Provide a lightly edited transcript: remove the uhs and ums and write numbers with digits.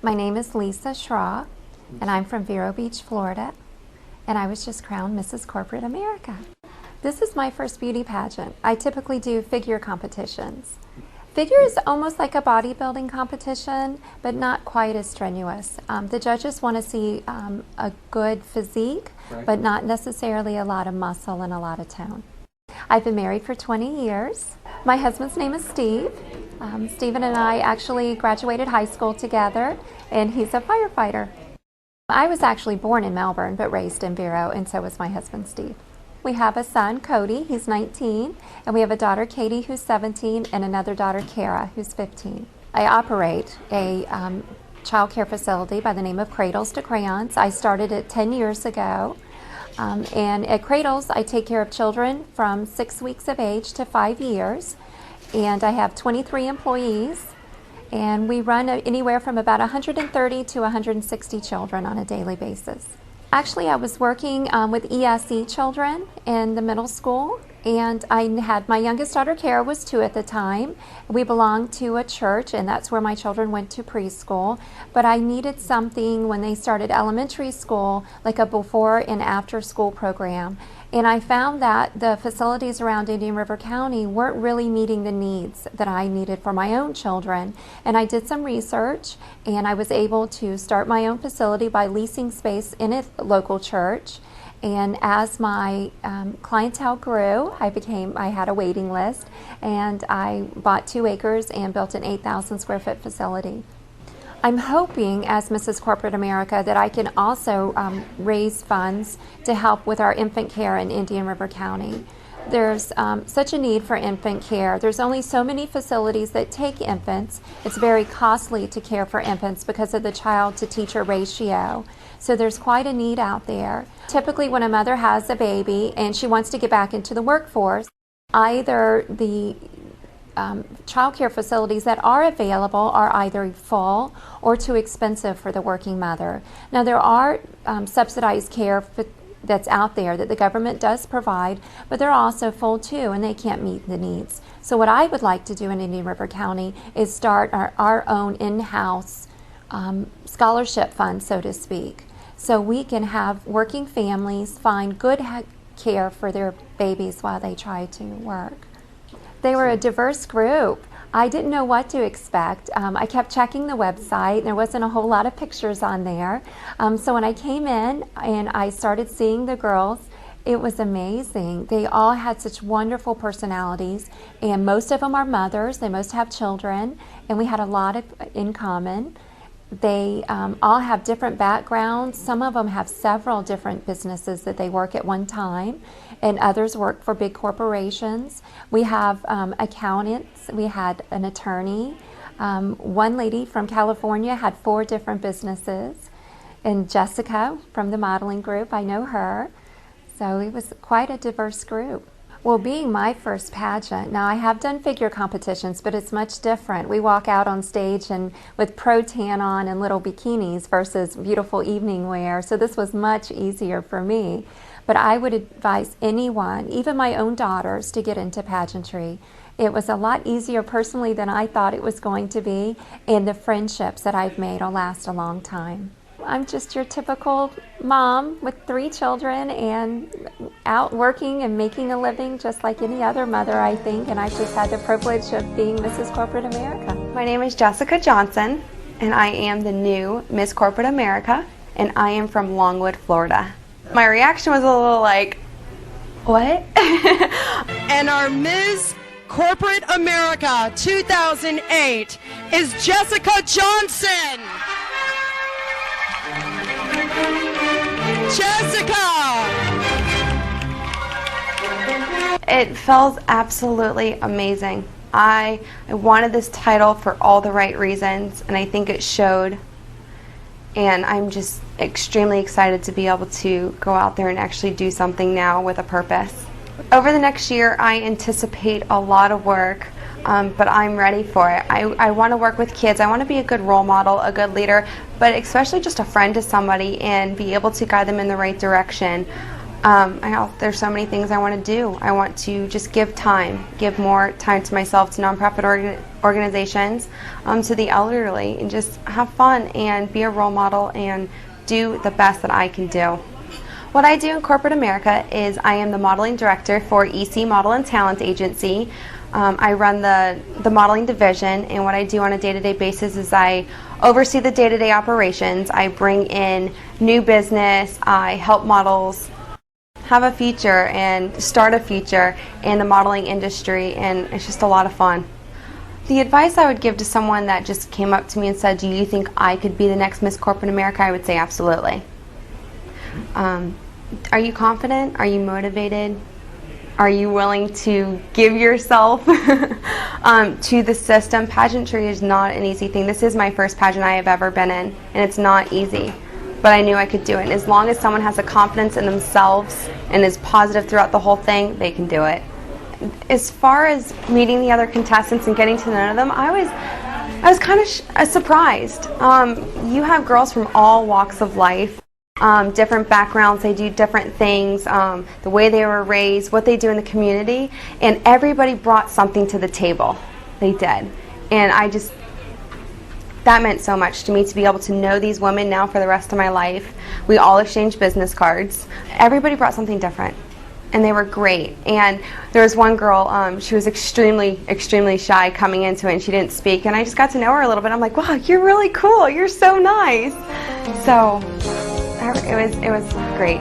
My name is Lisa Schraw, and I'm from Vero Beach, Florida, and I was just crowned Mrs. Corporate America. This is my first beauty pageant. I typically do figure competitions. Figure is almost like a bodybuilding competition, but not quite as strenuous. The judges want to see a good physique, but not necessarily a lot of muscle and a lot of tone. I've been married for 20 years. My husband's name is Steve. Stephen and I actually graduated high school together, and he's a firefighter. I was actually born in Melbourne, but raised in Vero, and so was my husband, Steve. We have a son, Cody, he's 19, and we have a daughter, Katie, who's 17, and another daughter, Kara, who's 15. I operate a child care facility by the name of Cradles to Crayons. I started it 10 years ago. And at Cradles, I take care of children from 6 weeks of age to 5 years. And I have 23 employees. And we run anywhere from about 130 to 160 children on a daily basis. Actually, I was working with ESE children in the middle school. And I had my youngest daughter, Kara, was 2 at the time. We belonged to a church, and that's where my children went to preschool. But I needed something when they started elementary school, like a before and after school program. And I found that the facilities around Indian River County weren't really meeting the needs that I needed for my own children. And I did some research, and I was able to start my own facility by leasing space in a local church. And as my clientele grew, I had a waiting list, and I bought 2 acres and built an 8,000 square foot facility. I'm hoping, as Mrs. Corporate America, that I can also raise funds to help with our infant care in Indian River County. There's such a need for infant care. There's only so many facilities that take infants. It's very costly to care for infants because of the child-to-teacher ratio. So there's quite a need out there. Typically, when a mother has a baby and she wants to get back into the workforce, either the child care facilities that are available are either full or too expensive for the working mother. Now, there are subsidized care that's out there that the government does provide, but they're also full too, and they can't meet the needs. So what I would like to do in Indian River County is start our own in-house scholarship fund, so to speak, so we can have working families find good care for their babies while they try to work. They were a diverse group. I didn't know what to expect. I kept checking the website. There wasn't a whole lot of pictures on there. So when I came in and I started seeing the girls, it was amazing. They all had such wonderful personalities, and most of them are mothers. They most have children, and we had a lot in common. They all have different backgrounds. Some of them have several different businesses that they work at one time, and others work for big corporations. We have accountants. We had an attorney. One lady from California had 4 different businesses. And Jessica from the modeling group, I know her. So it was quite a diverse group. Well, being my first pageant, now I have done figure competitions, but it's much different. We walk out on stage and with pro tan on and little bikinis versus beautiful evening wear, so this was much easier for me. But I would advise anyone, even my own daughters, to get into pageantry. It was a lot easier personally than I thought it was going to be, and the friendships that I've made will last a long time. I'm just your typical mom with 3 children and out working and making a living just like any other mother, I think, and I've just had the privilege of being Mrs. Corporate America. My name is Jessica Johnson, and I am the new Miss Corporate America, and I am from Longwood, Florida. My reaction was a little like, what? And our Ms. Corporate America 2008 is Jessica Johnson. Jessica! It felt absolutely amazing. I wanted this title for all the right reasons, and I think it showed. And I'm just extremely excited to be able to go out there and actually do something now with a purpose. Over the next year, I anticipate a lot of work, but I'm ready for it. I want to work with kids. I want to be a good role model, a good leader, but especially just a friend to somebody and be able to guide them in the right direction. There's so many things I want to do. I want to just give more time to myself, to nonprofit organizations, to the elderly, and just have fun and be a role model and do the best that I can do. What I do in corporate America is I am the modeling director for EC Model and Talent Agency. I run the modeling division, and what I do on a day-to-day basis is I oversee the day-to-day operations. I bring in new business, I help models have a feature and start a feature in the modeling industry, and it's just a lot of fun. The advice I would give to someone that just came up to me and said, do you think I could be the next Miss Corporate America? I would say absolutely. Are you confident? Are you motivated? Are you willing to give yourself to the system? Pageantry is not an easy thing. This is my first pageant I have ever been in, and it's not easy. But I knew I could do it. And as long as someone has a confidence in themselves and is positive throughout the whole thing, they can do it. As far as meeting the other contestants and getting to know them, I was kind of surprised. You have girls from all walks of life, different backgrounds, they do different things, the way they were raised, what they do in the community, and everybody brought something to the table. They did. And that meant so much to me, to be able to know these women now for the rest of my life. We all exchanged business cards. Everybody brought something different, and they were great. And there was one girl, she was extremely, extremely shy coming into it, and she didn't speak, and I just got to know her a little bit. I'm like, wow, you're really cool, you're so nice. So it was great.